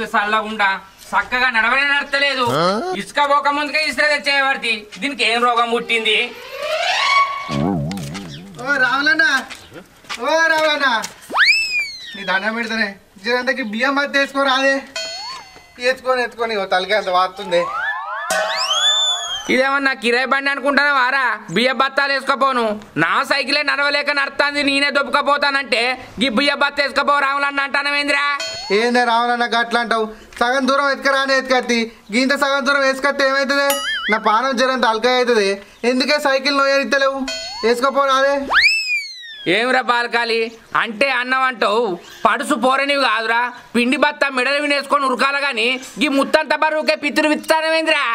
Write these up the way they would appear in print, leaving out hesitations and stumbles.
Cycle సల్లగుండా చక్కగా నడవనే నడతలేదు. ఇసుక పోక ముందుకే ఇసుక తెచ్చేవాడి. దీనికి ఏం రోగం పుట్టింది? ఓ రావులన్నా, ఓ రావులన్నా, నీ దండం పెడతానే జరంతకి బియ్యం మధ్య వేసుకోరాదే. ఎత్తుకొని తలకి అంత వాడుతుంది. ఇదేమన్నా కిరాయి బండి అనుకుంటానా వారా? బియ్య బత్తాలు వేసుకపోను. నా సైకిలే నడవలేక నడుతుంది, నేనే దొబ్బకపోతానంటే ఈ బియ్య బత్త వేసుకపో రావులన్న అంటానవేంద్రా? ఏందే రావులన్నా అట్లా అంటావు? సగం దూరం ఎత్తుకరానే ఎత్తుకత్తి, గీంత సగం దూరం వేసుకత్తే ఏమవుతుంది? నా పానం జరంత అలకాయ అవుతుంది. ఎందుకే సైకిల్ నోయనిత్తలేవు? వేసుకోపోరాదే. ఏమిరా బాలకాలి అంటే అన్నవంటావు? పడుసు పోరనివి కాదురా, పిండి బత్త మెడలు వినేసుకొని ఉరకాల గాని ఈ ముత్తంత బరువుకే పితురు విత్తానవేంద్రా?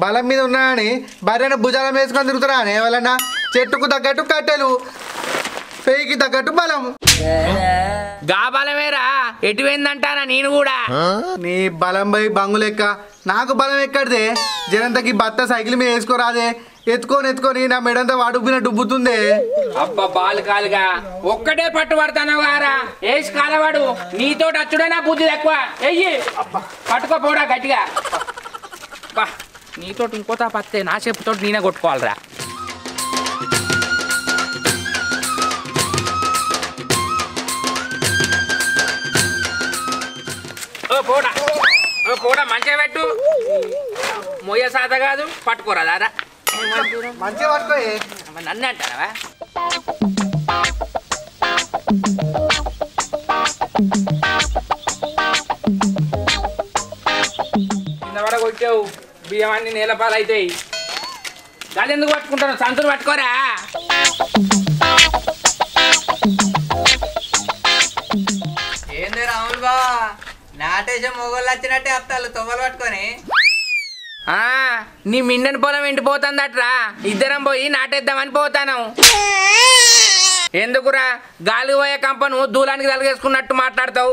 బలం మీద ఉన్నాయని బర్రెను భుజాలం వేసుకొని తిరుగుతున్నా అనే వాళ్ళన్నా. చెట్టుకు తగ్గట్టు కట్టెలు, పేయికి తగ్గట్టు బలం. గా బలమేరా ఎటువైందంటానా నేను కూడా. నీ బలం పోయి బంగు లెక్క, నాకు బలం ఎక్కడిదే? జనంతకి బత్త సైకిల్ మీద వేసుకోరాదే. ఎత్తుకొని నా మెడంతా వాడుకున్న డుబ్బుతుందే. అబ్బా బాలకాలుగా ఒక్కటే పట్టు పడతాను గారా, వేసి కాలవాడు. నీతో అచ్చుడే నా బుద్ధి ఎక్కువ. ఎయ్యి పట్టుకోపోడా గట్టిగా. బా నీతో ఇంకోతా పత్తే నా చెప్పుతో నేనే కొట్టుకోవాలరా. పోడా మంచిగా పెట్టు. మొయ్య సాత కాదు, పట్టుకోరా దాదా. మంచిగా పట్టుకో. నన్ను అంటారా? కింద పడ కొట్టావు, బియ్యం అన్ని నేలపాలు అవుతాయి. గాలి ఎందుకు పట్టుకుంటాను? సంతులు పట్టుకోరా. ఏంది రాములు బా నాటేసే మొగోళ్ళు వచ్చినట్టే వస్తాలు తొవ్వలు పట్టుకొని. నీ మిండని పొలం ఎండిపోతుందట్రా, ఇద్దరం పోయి నాటేద్దామని పోతాను. ఎందుకురా గాలి పోయే కంపను దూలానికి తలగేసుకున్నట్టు మాట్లాడతావు?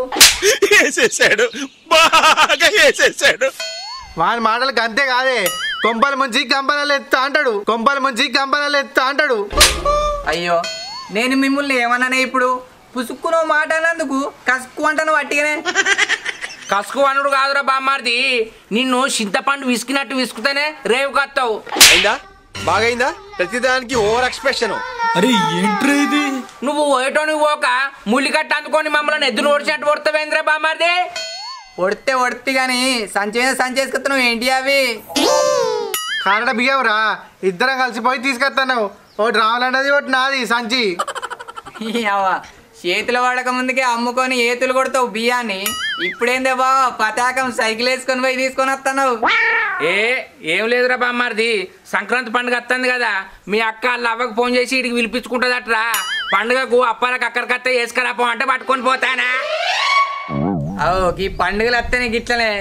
వాని మాటలకు అంతే కాదే, కొంపలు ముంచి కంపనలు ఎత్తా అంటాడు. అయ్యో నేను మిమ్మల్ని ఏమన్నానే? ఇప్పుడు పుసుక్కునో మాట అన్నందుకు కసుక్కు అంటాను వట్టిగానే. కసుకు అనుడు కాదురా బామ్మార్ది, నిన్ను చింతపండు విసుకున్నట్టు విసుకుతేనే రేవు కత్తావు. అయిందా? బాగైందా? ప్రతిదానికి ఓవర్ ఎక్స్ప్రెషన్. అరే ఏంట్రా ఇది? నువ్వు ఓయటోని పోక ముళ్ళి కట్ట అందుకొని మమ్మల్ని ఎద్దును ఓడిచినట్టు కొడతావేంద్రా బామ్మార్ది? ఒడితే గాని సంచేసుకొస్తున్నావు ఏంటి అవి? కారడ బియ్యవురా, ఇద్దరం కలిసిపోయి తీసుకొస్తాను. ఒకటి రావాలన్నది, ఒకటి నాది సంచి. చేతులు వాడక ముందుకే అమ్ముకొని ఏతులు కొడతావు బియ్యాన్ని. ఇప్పుడేందే బా పతాకం సైకిల్ వేసుకొని పోయి తీసుకొని వస్తున్నావు? ఏం లేదురా బామ్మార్ది, సంక్రాంతి పండుగ వస్తుంది కదా, మీ అక్క వాళ్ళ అవ్వకు ఫోన్ చేసి ఇడికి పిలిపించుకుంటుందట్రా. పండుగకు అప్పాలకు అక్కడికత్తే వేసుకురాపో అంటే పట్టుకొని పోతానా? ఈ పండుగలు వస్తేనే గిట్లనే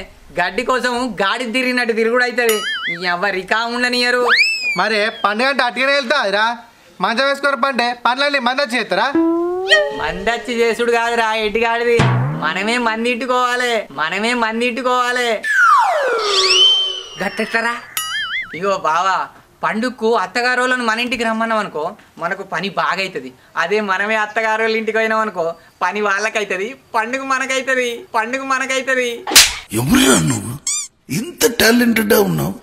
గడ్డి కోసం గాడి తిరిగినట్టు తిరుగుడు అవుతుంది. ఎవరి రికా ఉండనియరు. మరి పండుగ అంటే అట్టుగానే వెళ్తాదిరా. మంచం వేసుకోరు పంటే పనులన్నీ మందచ్చి చేస్తారా? మందచ్చి చేసుడు కాదురా ఎటుగాడిది. మనమే మంది ఇట్టుకోవాలి. గట్టెట్లరా? ఇగో బావా, పండుగకు అత్తగారోళ్ళను మన ఇంటికి రమ్మన్నాం అనుకో, మనకు పని బాగా అవుతుంది. అదే మనమే అత్తగారోళ్ళ ఇంటికి పోయినాం అనుకో, పని వాళ్ళకైతుంది, పండుగ మనకైతుంది. ఎవరురా నువ్వు? ఇంత టాలెంటెడ్ ఉన్నావు.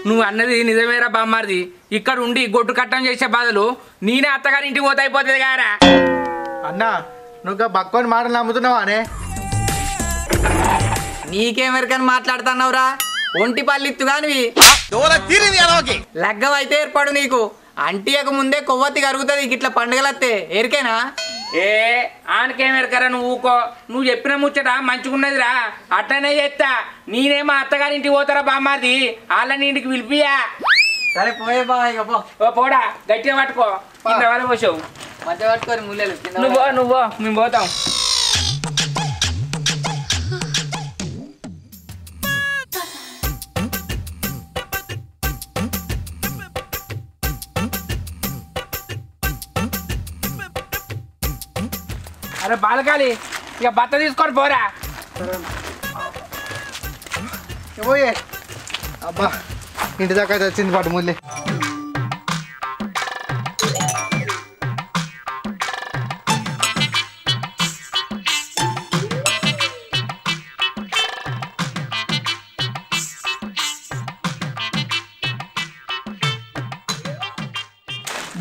నువ్వు అన్నది నిజమేరా బామ్మార్ది. ఇక్కడ ఉండి గొడ్డు కట్టం చేసే బదులు నేనే అత్తగారి ఇంటికి పోతే అయిపోతుంది గారా. అన్నా నువ్వు బక్కోని మాటలు నమ్ముతున్నావా అనే? నీకేమెరకని మాట్లాడుతున్నావురా? ఒంటి పల్లిత్తు కానివి లగ్గమైతే ఏర్పడు నీకు. అంటియక ముందే కొవ్వొత్తి కరుగుతుంది గిట్ల పండుగలత్తే. ఎరికేనా? ఆనకేమెరకరా నువ్వు ఊకో. నువ్వు చెప్పిన ముచ్చట మంచిగున్నదిరా, అట్లనే చేస్తా. నేనేమో అత్తగారింటికి పోతారా బామ్మాది, వాళ్ళని ఇంటికి పిలిపియా. సరే పోయే బా. ఇక పోడా గట్టిగా పట్టుకో. కింద వల్ల పోసావు మధ్య పట్టుకోరు ముల్లెలు. నువ్వు మేము పోతాం. అరే బాలకాలి, ఇక బత్త తీసుకొని పోరా. పోయే అబ్బా, ఇంటి దాకా వచ్చింది పాటు ముల్లి.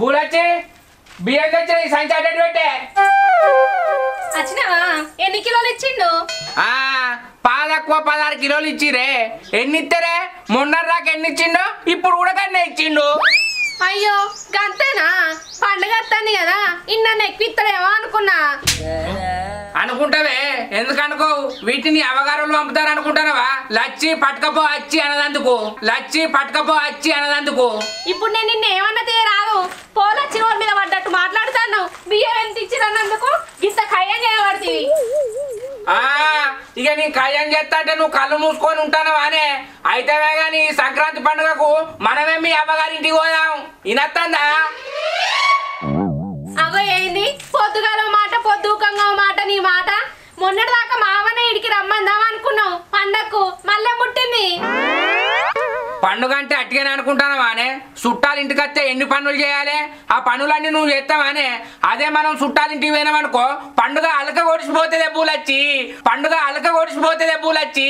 బూలొచ్చి బియ్యం తెచ్చిన ఈ సంచి అడ్డు పెట్టే. వచ్చినావా? ఎన్ని కిలోలు ఇచ్చిండు? పాలు ఎక్కువ 16 కిలోలు ఇచ్చిరే. ఎన్ని ఇస్తారే? మొన్నరాకు ఎన్ని ఇచ్చిండు, ఇప్పుడు కూడా కన్నా ఇచ్చిండు. అయ్యో గంతేనా? పండుగ వస్తుంది కదా, ఇన్న ఎక్కువ ఇస్తాడేమో అనుకున్నా. అనుకుంటావే, ఎందుకు అనుకోవు? వీటిని అవగారులు పంపుతారు అనుకుంటానవా? లచ్చి పట్టుకపో అచ్చి అన్నదందుకు, లచ్చి పట్టుకపో అచ్చి అన్నదందుకు. ఇప్పుడు నేను నిన్న ఏమన్నా తీయరాదు, పోలొచ్చిన వాళ్ళ మీద పడ్డట్టు మాట్లాడుతాను. బియ్యం ఎంత ఇచ్చినందుకు ఇంత ఖయ్యం చేయబడుతుంది. ఇక నీ ఖయ్యం చేస్తా అంటే నువ్వు కళ్ళు మూసుకొని ఉంటానవా అనే? అయితేనే గాని సంక్రాంతి పండుగకు మనమే మీ అవ్వగారింటికి పోదాం. ఇనత్తందా? అగో ఏంది పొద్దుగాల మాట పొద్దుకంగా మాట నీ మాట. మొన్నటి దాకా మావనే ఇడికి రమ్మందాం అనుకున్నావు, పండగకు మళ్ళీ పుట్టింది. పండుగ అంటే అట్టిగానే అనుకుంటానవానే? చుట్టాలు ఇంటికి వస్తే ఎన్ని పనులు చేయాలి? ఆ పనులన్నీ నువ్వు చేస్తావానే? అదే మనం చుట్టాలింటికి పోయినామనుకో పండుగ అలక కొడిసిపోతుంది పూలచ్చి, పండుగ అలక కొడిసిపోతుంది పూలచ్చి.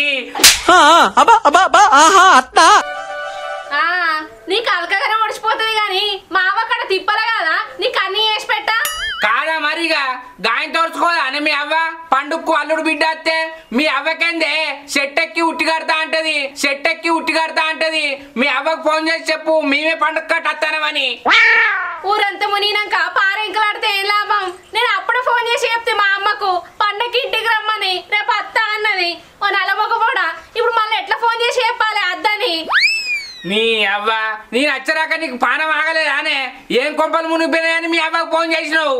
నీకు అలకగానే ఒడిచిపోతుంది గాని మావ అక్కడ తిప్పలే కదా, నీకు అన్ని చేసి పెట్టా కాదా? మరిగా గాయం తోర్చుకోదా అని మీ అవ్వ? పండుగకు అల్లుడు బిడ్డ వస్తే మీ అవ్వకేందే చెట్టెక్కి ఉట్టి కడతా అంటది, చెట్టెక్కి ఉట్టి కడతా అంటది. మీ అవ్వకు ఫోన్ చేసి చెప్పు, మేమే పండుగ కట్టేస్తానమని. ఊరంతా మునినాక పారెంకలాడితే ఏం లాభం? నేను అప్పుడు ఫోన్ చేసి చెప్తే మా అమ్మకు పండగకి ఇంటికి రమ్మని, రేపు అత్త అన్నది. ఓ నలమొక కూడా ఇప్పుడు మళ్ళీ ఎట్లా ఫోన్ చేసి చెప్పాలి అద్దని? నీ అవ్వ నేను వచ్చరాక నీకు పానం ఆగలేదానే? ఏం కొంపలు మునిగిపోయినాయని మీ అవ్వకు ఫోన్ చేసినావు?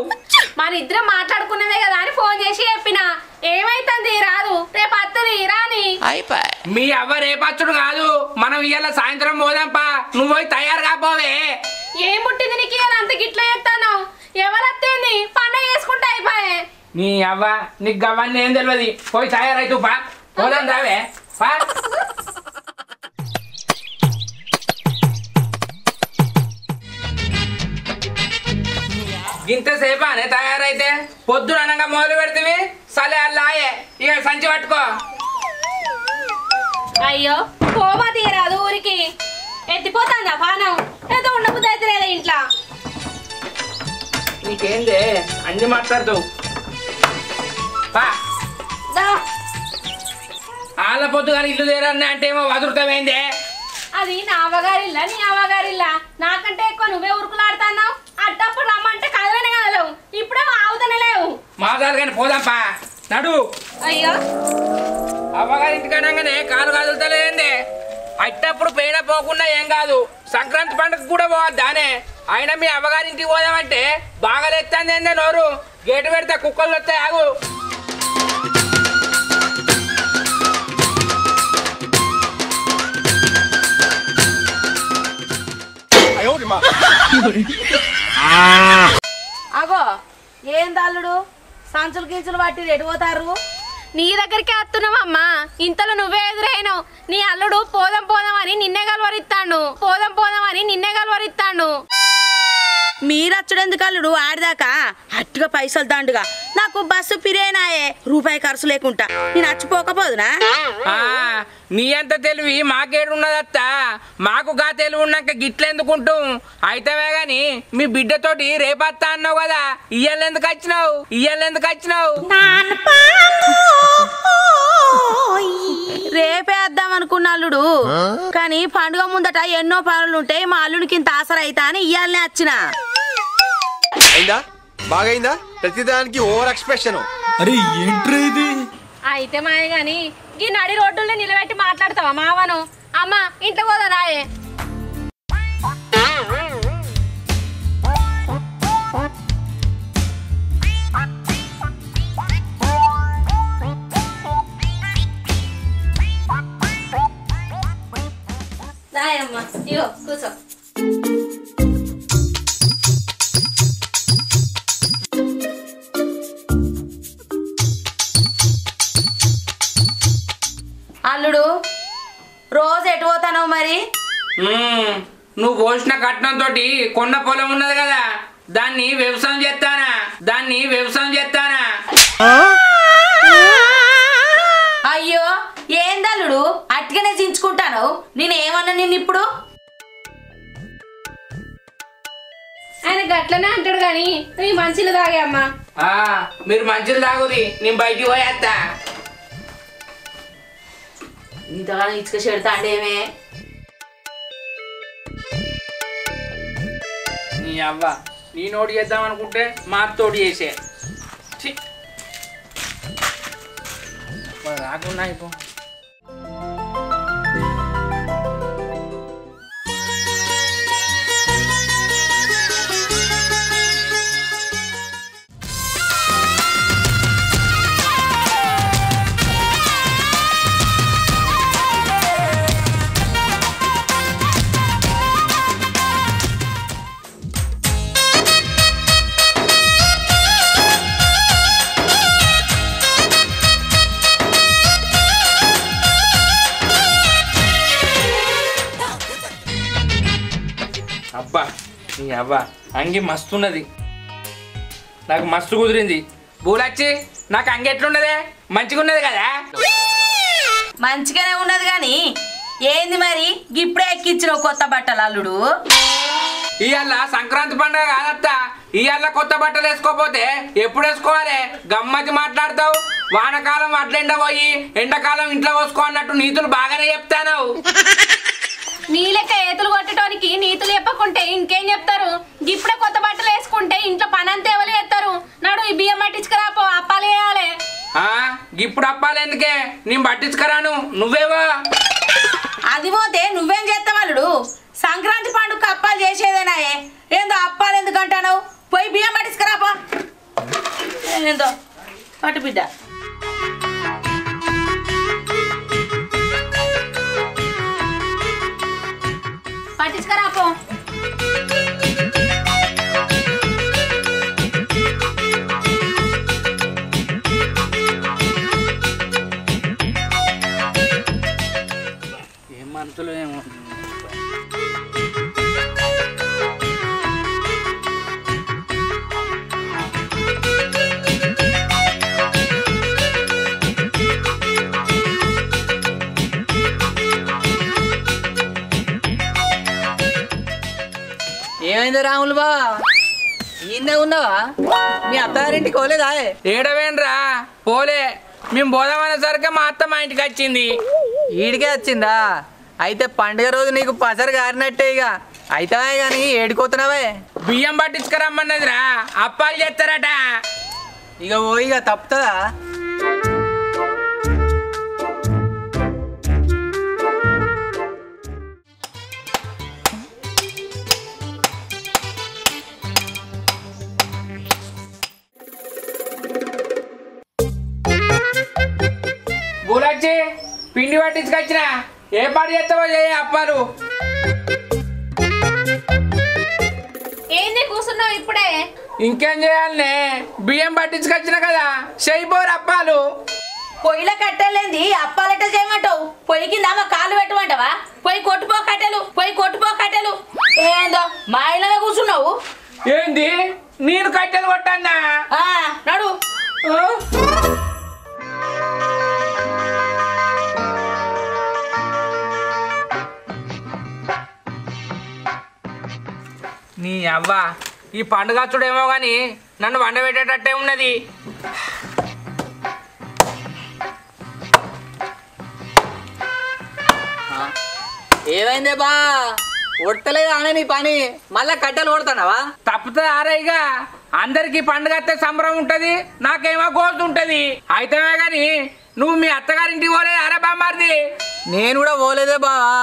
మన ఇద్దరం మాట్లాడుకున్నదే కదా అని ఫోన్ చేసి చెప్పిన. ఏమైతుంది రాదు, రేపు అత్తది రాని. మీ అవ్వ రేపచ్చుడు కాదు, మనం ఇవాళ సాయంత్రం పోదాంపా. నువ్వు పోయి తయారు కాపోవే. ఏం పుట్టింది నీకు ఇవాళ అంత గిట్ల చేస్తాను? ఎవరత్తేంది? పండగ చేసుకుంటే అయిపోయే. నీ అవ్వ నీకు గవ్వన్నీ ఏం తెలియదు. పోయి తయారైతు పా, పోదాం రావే పా. ఇంతసేపు అనే తయారైతే పొద్దున అనగా మొదలు పెడితే సలే అల్లాయే. ఇక సంచి పట్టుకో. అయ్యో పోమా తీరాదు ఊరికి, ఎత్తిపోతాందా పానం? ఏదో ఉండబుద్ధి అయితే లేదా ఇంట్లో? నీకేందే అన్ని మాట్లాడుతావు? ఆళ్ళ పొద్దుగా ఇల్లు తీరన్నా అంటే ఏమో వదులుతావేందే? అది నా అవ్వగారిల్లా నీ అవ్వగారిల్లా? నాకంటే ఎక్కువ నువ్వే ఉరుకులాడుతున్నావు. అట్టప్పుడు రమ్మంటే కదలనే కదలేవు, ఇప్పుడేమో ఆవుతనే లేవు. మాదాలు కానీ పోదాంపా నడు. అయ్యో అవ్వగారి ఇంటికనగానే కాలు కదులుతలేందే? అట్టప్పుడు పేడ పోకుండా ఏం కాదు, సంక్రాంతి పండుగ కూడా పోవద్దానే? అయినా మీ అవ్వగారింటికి పోదామంటే బాగాలేస్తుంది ఏందే నోరు? గేటు పెడితే కుక్కలు వస్తాయి, ఆగు. అగో ఏం దాల్లుడు సంచులు గించులు పట్టి ఎడిపోతారు? నీ దగ్గరికి వస్తున్నావమ్మా, ఇంతలో నువ్వే ఎదురైనావు. నీ అల్లుడు పోదాం పోదాం అని నిన్నే కలవరిస్తాడు, పోదాం పోదాం అని నిన్నే కలవరిస్తాడు. మీరచ్చుడెందుకు అల్లుడు? ఆడిదాకా అట్టుగా పైసలు దండుగా, నాకు బస్సు పిరేనాయే, రూపాయి ఖర్చు లేకుండా నేను అచ్చిపోకపోదునా? నీ అంత తెలివి మాకేడున్నదత్తా? మాకు గా తెలివి ఉన్నాక గిట్లెందుకుంటాం? అయితేమే గాని మీ బిడ్డతోటి రేపత్తా అన్నావు కదా, ఇయ్యాలెందుకు వచ్చినావు? ఇయ్యాలెందుకు వచ్చినావు? రేపే వద్దాం అనుకున్న అల్లుడు, కానీ పండుగ ముందట ఎన్నో పనులుంటాయి, మా అల్లుడికి ఇంత ఆసర అయితా అని ఇయ్యాలనే వచ్చిన. అయిందా? బాగైందా? ప్రతిదానికి ఓవర్ ఎక్స్ప్రెషన్. అరే ఏంట్రా ఇది? అయితే మాయ గాని ఈ నడి రోడ్డుల్ని నిలబెట్టి మాట్లాడతావా మావను? అమ్మ ఇంట్లో పోదా రాయే. రాయమ్మ ఇగో కూర్చో. అల్లుడు రోజు ఎటు పోతానో మరి? నువ్వు పోసిన కట్నంతో కొన్న పొలం ఉన్నది కదా, దాన్ని వ్యవసాయం చేస్తానా, దాన్ని వ్యవసాయం చేస్తానా. అయ్యో ఏందల్లుడు అట్టిగానే చించుకుంటాను? నేనేమన్నా నిన్ను ఇప్పుడు? ఆయన గట్లనే అంటాడు కానీ నీ మంచిలు తాగే అమ్మా. మీరు మంచిలు తాగుది, నేను బయటికి పోయేస్తా. ఇంతగానో ఇసుక చెడతా అంటే ఏమే నీ అవ్వ నీ నోటి చేద్దాం అనుకుంటే మా తోటి చేసే రాకున్నా అయిపో. అబ్బా నీ అవ్వ అంగి మస్తున్నది, నాకు మస్తు కుదిరింది. బూలచ్చి నాకు అంగి ఎట్లున్నదే? మంచిగా ఉన్నది కదా? మంచిగానే ఉన్నది కానీ ఏంది మరి ఇప్పుడే ఎక్కించిన కొత్త బట్టలు అల్లుడు? ఇవాళ సంక్రాంతి పండుగ కాదత్తా, ఇవాళ కొత్త బట్టలు వేసుకోపోతే ఎప్పుడు వేసుకోవాలి? గమ్మతి మాట్లాడతావు. వానకాలం వడ్లెండ పోయి ఎండాకాలం ఇంట్లో పోసుకో అన్నట్టు నీతులు బాగానే చెప్తాను. నీ లెక్క ఏతులు కొట్టడానికి నీతులు చెప్పకుంటే ఇంకేం చెప్తారు? ఇప్పుడే కొత్త బట్టలు వేసుకుంటే ఇంట్లో పని అంతా ఎవరు చేస్తారు? నాడు ఈ బియ్యం పట్టించుకురాపో, అప్పాలు వేయాలి. ఇప్పుడు అప్పాలు ఎందుకే? నేను పట్టించుకురాను, నువ్వేవో. అది పోతే నువ్వేం చేస్తావు అల్లుడు? సంక్రాంతి పండుగ అప్పాలు చేసేదేనాయే, ఏందో అప్పాలు ఎందుకంటావు? పోయి బియ్యం పట్టించుకురాపో. ఏందో పట్టు బిడ్డ. పట్టించుకురాపో. ఏం మనసులో ఏమో. ఏమైంది రాములు బా? ఈయనే ఉన్నావా? మీ అత్తగారింటికి పోలేదా? ఏడవేండ్రా పోలే, మేము పోదామనేసరికి మా అత్త మా ఇంటికి వచ్చింది. ఈడికే వచ్చిందా? అయితే పండుగ రోజు నీకు పసరు గారినట్టే. ఇక అయితావే కానీ ఏడిపోతున్నావే? బియ్యం పట్టించుకురమ్మన్నదిరా, అప్పాలు చేస్తారట. ఇక ఓ ఇక తప్పుతుందా? బూలచ్చి పిండి పట్టించుకొచ్చిన, ఏ పాటు చేస్తావో చేయ అప్పాలు. ఏంది కూర్చున్నావు ఇప్పుడే? ఇంకేం చేయాలనే, బియ్యం పట్టించుకొచ్చిన కదా, చేయిపోరు అప్పాలు. పొయ్యిలో కట్టెలేంది అప్పాలెట్ట చేయమంటావు? పొయ్యి కింద అమ్మ కాలు పెట్టమంటావా? పొయ్యి కొట్టుపో కట్టెలు, పొయ్యి కొట్టుపో కట్టెలు. ఏందో మా ఇళ్ళనే కూర్చున్నావు? ఏంది నేను కట్టెలు కొట్టన్నా? నడు. నీ అవ్వ ఈ పండుగ చూడేమో కానీ నన్ను వండబెట్టేటట్టే ఉన్నది. ఏమైందే బా? ఒట్టలేదు అనే నీ పని, మళ్ళా కట్టెలు కొడతానవా? తప్పుతుంది ఆరేగా, అందరికి పండుగ వస్తే సంబరం ఉంటది, నాకేమో గోల్తు ఉంటది. అయితేనే గాని నువ్వు మీ అత్తగారింటికి పోలేదు అరే బామ్మారిది? నేను కూడా పోలేదే బావా,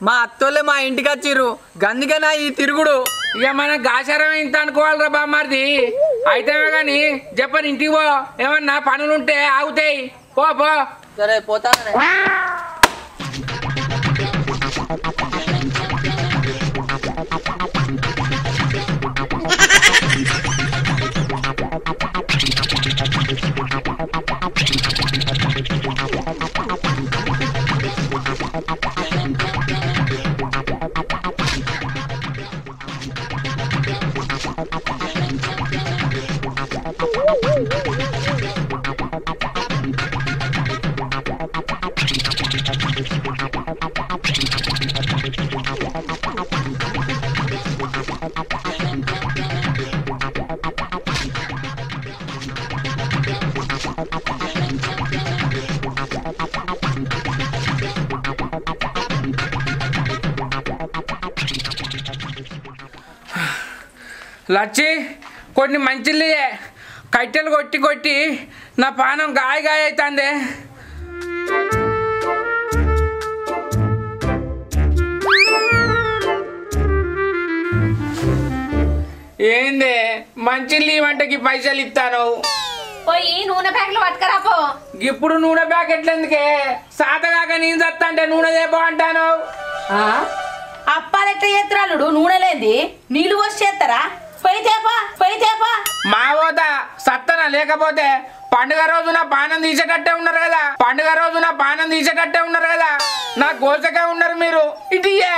మా అత్తోళ్ళే మా ఇంటికి వచ్చిర్రు, గందుకే నా ఈ తిరుగుడు. ఇక మన గాచారం ఇంత అనుకోవాలిరా బామ్మారిది. అయితేనే గాని చెప్పని ఇంటికి పో, ఏమన్నా పనులుంటే ఆగుతాయి. పో పో. సరే పోతానే. లచ్చి కొన్ని మంచిలే కట్టెలు కొట్టి కొట్టి నా పానం గాయ గాయ అవుతుంది. ఏంది మంచిలు ఇవ్వంటకి పైసలు ఇస్తాను పోయి నూనె ప్యాకెట్లు పట్టుకరాపో. ఇప్పుడు నూనె ప్యాకెట్లు ఎందుకే సాతగాక నేను చస్తా అంటే నూనె తేపో అంటాను. అప్పాలు ఎట్లా చేస్తాడు నూనె లేది నీళ్ళు పోసి చేస్తారా? పోయి తేపా మా పోత సత్తన లేకపోతే పండుగ రోజున పానం తీసేటట్టే ఉన్నారు కదా, పండుగ రోజున పానం తీసేటట్టే ఉన్నారు కదా, నా కోసకే ఉన్నారు మీరు. ఇటీయే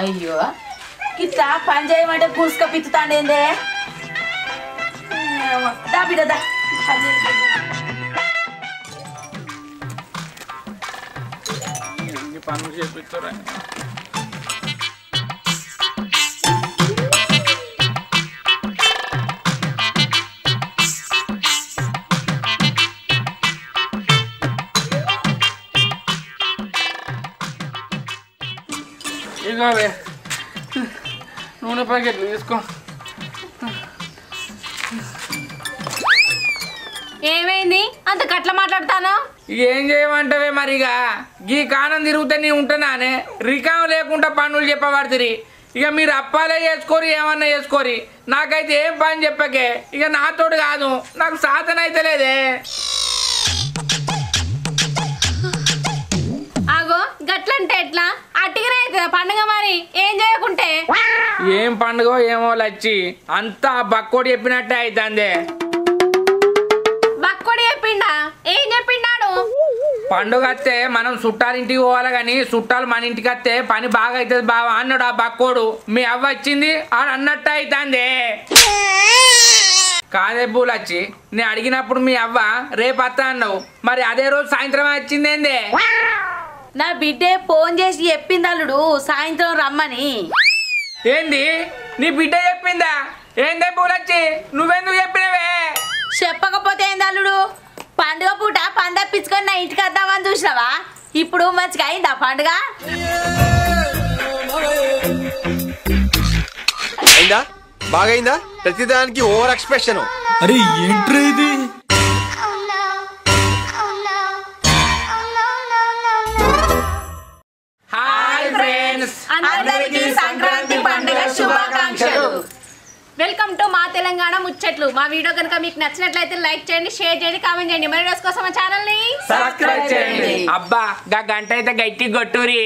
అయ్యో ఇట్లా పని చేయమంటే పులుసుక పిత్తుతాండేందే. దా బిడ్డ దా పనులు చేపిస్తారా? ఇగోవే నూనె ప్యాకెట్లు తీసుకో. ఏమైంది అంత గట్ల మాట్లాడతాను? ఏం చేయమంటావే మరిగా గీ కానం తిరుగుతే నీ ఉంటున్నానే రికాం లేకుండా పనులు చెప్పబడుతుంది. ఇక మీరు అప్పాలే చేసుకోరి ఏమన్నా చేసుకోరి, నాకైతే ఏం పని చెప్పకే. ఇక నాతోడు కాదు నాకు సాధన అయితే లేదే. ఆగో గట్లంటే ఎట్లా? అట్టిగానే అవుతుందా పండుగ? మరి ఏం చేయకుంటే ఏం పండుగ ఏమో లచ్చి అంతా బక్కోడు చెప్పినట్టే అవుతుంది. బక్కోడు చెప్పిండా? ఏం చెప్పిండాడు? పండుగ వస్తే మనం చుట్టాలింటికి పోవాలి కానీ చుట్టాలు మన ఇంటికి వస్తే పని బాగా అవుతుంది బావా అన్నాడు ఆ బక్కోడు. మీ అవ్వ వచ్చింది అని అన్నట్టు అవుతుంది. కాదే పూలచ్చి నేను అడిగినప్పుడు మీ అవ్వ రేపు వస్తా అన్నావు, మరి అదే రోజు సాయంత్రం వచ్చింది ఏంది? నా బిడ్డే ఫోన్ చేసి చెప్పింది అల్లుడు సాయంత్రం రమ్మని. ఏంది నీ బిడ్డ చెప్పిందా? ఏందే పూలచ్చి నువ్వెందుకు చెప్పినవే? చెప్పకపోతే ఏంది అల్లుడు? పండుగ పూట పందప్పించుకొని నా ఇంటికి వద్దామని చూసినావా? ఇప్పుడు మంచిగా అయిందా పండుగ? అయిందా? బాగైందా? ప్రతిదానికి ఓవర్ ఎక్స్ప్రెషన్. అరే ఏంట్రా ఇది? హాయ్ ఫ్రెండ్స్, అందరికీ సంక్రాంతి పండుగ శుభాకాంక్షలు. వెల్కమ్ టు మా తెలంగాణ ముచ్చట్లు. మా వీడియో కనుక మీకు నచ్చినట్లయితే లైక్ చేయండి, షేర్ చేయండి, కామెంట్ చేయండి. మరి రోజు కోసం మా ఛానల్ ని సబ్స్క్రైబ్ చేయండి. అబ్బా గా గంట అయితే గట్టి కొట్టురి.